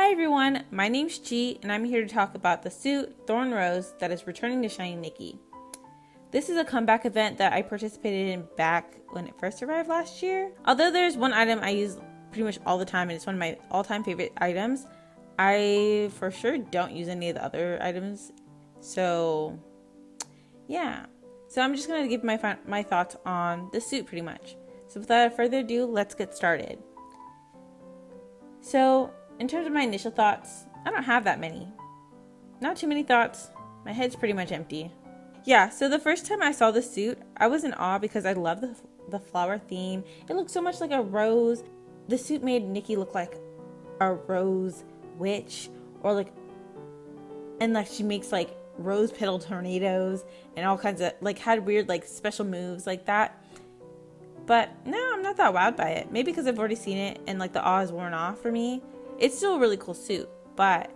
Hi everyone, my name's G and I'm here to talk about the suit, Thorny Rose, that is returning to Shiny Nikki. This is a comeback event that I participated in back when it first arrived last year. Although there's one item I use pretty much all the time and it's one of my all-time favorite items, I for sure don't use any of the other items. So yeah, so I'm just going to give my thoughts on the suit pretty much. So without further ado, let's get started. So in terms of my initial thoughts, I don't have that many. Not too many thoughts. My head's pretty much empty. Yeah, so the first time I saw the suit, I was in awe because I love the flower theme. It looked so much like a rose. The suit made Nikki look like a rose witch, and she makes like rose petal tornadoes and all kinds of had weird special moves like that. But no, I'm not that wowed by it. Maybe because I've already seen it and the awe is worn off for me. It's still a really cool suit, but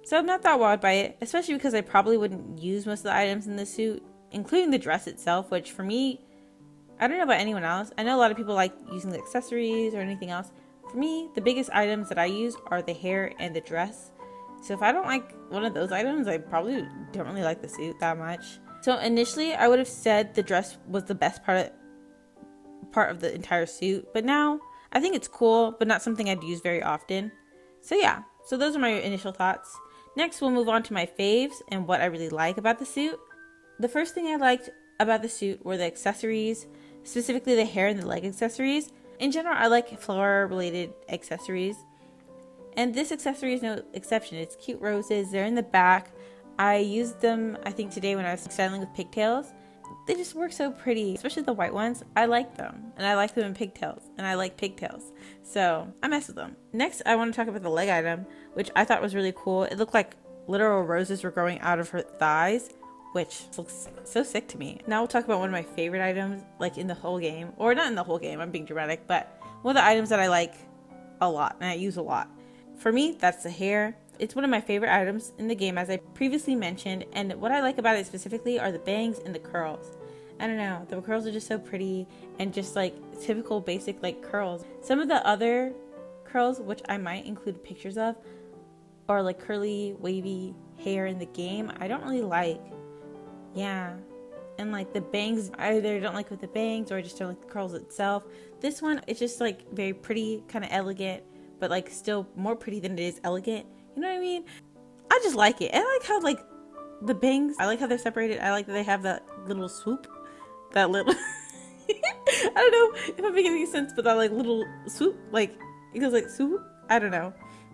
so I'm not that wowed by it, especially because I probably wouldn't use most of the items in the suit, including the dress itself, which for me, I don't know about anyone else. I know a lot of people like using the accessories or anything else. For me, the biggest items that I use are the hair and the dress. So if I don't like one of those items, I probably don't really like the suit that much. So initially, I would have said the dress was the best part of the entire suit, but now I think it's cool, but not something I'd use very often. So yeah, so those are my initial thoughts. Next, we'll move on to my faves and what I really like about the suit. The first thing I liked about the suit were the accessories, specifically the hair and the leg accessories. In general, I like flower-related accessories. And this accessory is no exception. It's cute roses. They're in the back. I used them, I think, today when I was styling with pigtails. They just work so pretty, especially the white ones. I like them, and I like them in pigtails, and I like pigtails, so I mess with them. Next, I want to talk about the leg item, which I thought was really cool. It looked like literal roses were growing out of her thighs, which looks so sick to me. Now we'll talk about one of my favorite items, in the whole game, or not in the whole game, I'm being dramatic, but one of the items that I like a lot, and I use a lot. For me, that's the hair. It's one of my favorite items in the game, as I previously mentioned, and what I like about it specifically are the bangs and the curls. I don't know, the curls are just so pretty and just typical basic curls. Some of the other curls, which I might include pictures of, are curly wavy hair in the game, I don't really like. Yeah, and the bangs, I either don't like with the bangs or I just don't like the curls itself. This one, it's just very pretty, kind of elegant, but still more pretty than it is elegant. You know what I mean? I just like it. And I like how the bangs, I like how they're separated. I like that they have that little swoop. That little I don't know if I'm making any sense, but that little swoop, it goes swoop. I don't know.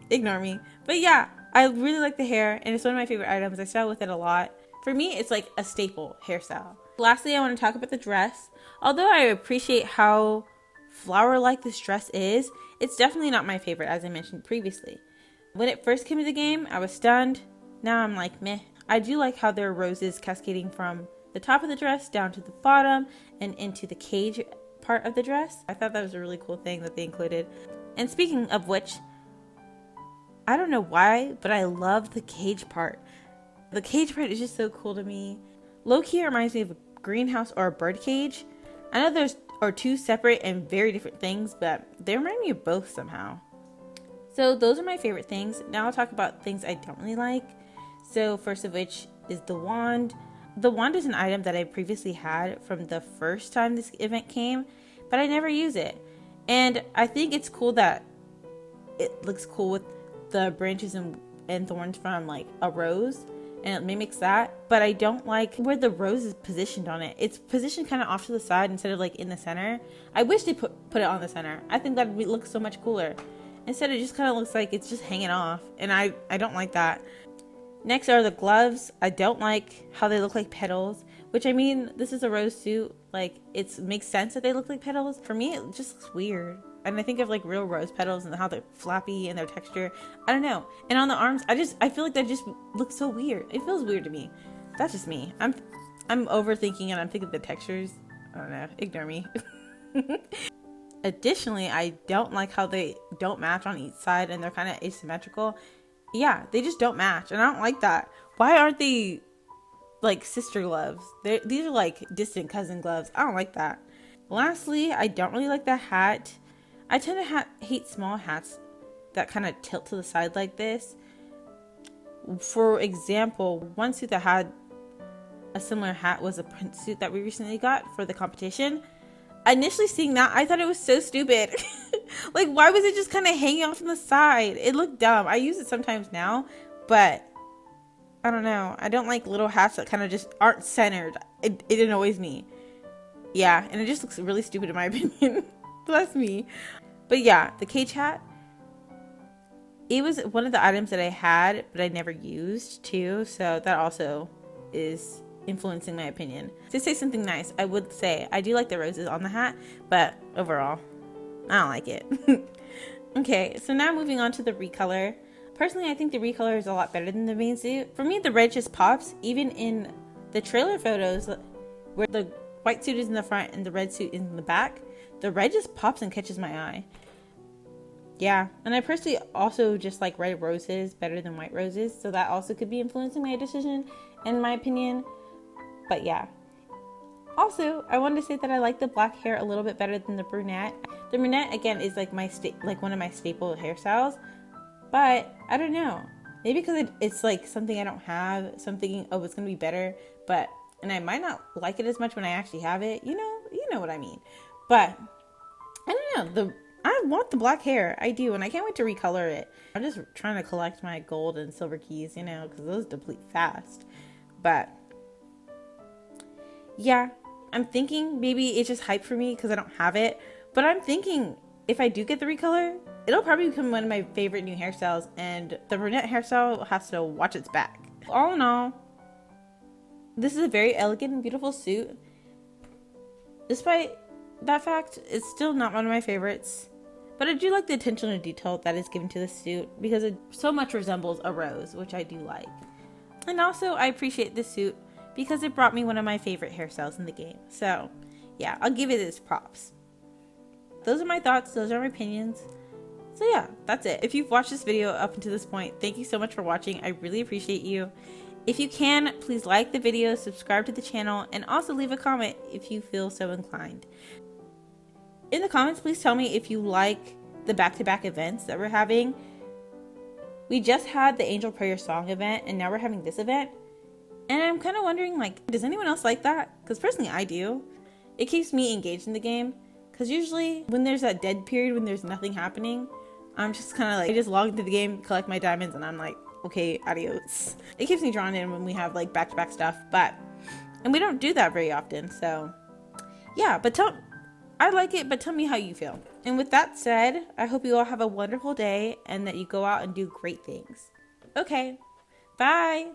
Ignore me. But yeah, I really like the hair and it's one of my favorite items. I style with it a lot. For me, it's a staple hairstyle. Lastly, I want to talk about the dress. Although I appreciate how flower-like this dress is, it's definitely not my favorite, as I mentioned previously. When it first came to the game, I was stunned. Now I'm meh. I do like how there are roses cascading from the top of the dress down to the bottom and into the cage part of the dress. I thought that was a really cool thing that they included. And speaking of which, I don't know why, but I love the cage part. The cage part is just so cool to me. Low-key, it reminds me of a greenhouse or a bird cage. I know those are two separate and very different things, but they remind me of both somehow. So those are my favorite things. Now I'll talk about things I don't really like. So first of which is the wand. The wand is an item that I previously had from the first time this event came, but I never use it. And I think it's cool that it looks cool with the branches and thorns from a rose, and it mimics that. But I don't like where the rose is positioned on it. It's positioned kind of off to the side instead of in the center. I wish they put it on the center. I think that would look so much cooler. Instead, it just kind of looks like it's just hanging off, and I don't like that. Next are the gloves. I don't like how they look like petals, which I mean, this is a rose suit. It makes sense that they look like petals. For me, it just looks weird. And I think of real rose petals and how they're flappy and their texture. I don't know. And on the arms, I feel like that just looks so weird. It feels weird to me. That's just me. I'm overthinking and I'm thinking of the textures. I don't know. Ignore me. Additionally, I don't like how they don't match on each side and they're kind of asymmetrical. Yeah, they just don't match, and I don't like that. Why aren't they sister gloves? These are distant cousin gloves. I don't like that. Lastly, I don't really like the hat. I tend to hate small hats that kind of tilt to the side like this. For example, one suit that had a similar hat was a print suit that we recently got for the competition. Initially seeing that, I thought it was so stupid. Like, why was it just kind of hanging off on the side? It looked dumb. I use it sometimes now, but I don't know. I don't like little hats that kind of just aren't centered. It annoys me. Yeah, and it just looks really stupid in my opinion. Bless me. But yeah, the cage hat, it was one of the items that I had, but I never used too. So that also is influencing my opinion. To say something nice, I would say I do like the roses on the hat, but overall, I don't like it. Okay, so now moving on to the recolor. Personally, I think the recolor is a lot better than the main suit. For me, the red just pops, even in the trailer photos where the white suit is in the front and the red suit is in the back. The red just pops and catches my eye. Yeah, and I personally also just like red roses better than white roses, so that also could be influencing my decision, in my opinion. But yeah. Also, I wanted to say that I like the black hair a little bit better than the brunette. The brunette, again, is like one of my staple hairstyles. But I don't know. Maybe because it's like something I don't have. So I'm thinking, oh, it's gonna be better. And I might not like it as much when I actually have it. You know what I mean. But I don't know. I want the black hair. I do, and I can't wait to recolor it. I'm just trying to collect my gold and silver keys, because those deplete fast. But yeah, I'm thinking maybe it's just hype for me because I don't have it. But I'm thinking if I do get the recolor, it'll probably become one of my favorite new hairstyles, and the brunette hairstyle has to watch its back. All in all, this is a very elegant and beautiful suit. Despite that fact, it's still not one of my favorites. But I do like the attention to detail that is given to the suit because it so much resembles a rose, which I do like. And also, I appreciate this suit because it brought me one of my favorite hairstyles in the game. So, yeah, I'll give it its props. Those are my thoughts. Those are my opinions. So yeah, that's it. If you've watched this video up until this point, thank you so much for watching. I really appreciate you. If you can, please like the video, subscribe to the channel, and also leave a comment if you feel so inclined. In the comments, please tell me if you like the back-to-back events that we're having. We just had the Angel Prayer Song event, and now we're having this event. And I'm kind of wondering, does anyone else like that? Because personally, I do. It keeps me engaged in the game. Because usually, when there's that dead period, when there's nothing happening, I'm just kind of I just log into the game, collect my diamonds, and I'm like, okay, adios. It keeps me drawn in when we have back-to-back stuff, and we don't do that very often, so yeah, I like it, but tell me how you feel. And with that said, I hope you all have a wonderful day and that you go out and do great things. Okay, bye.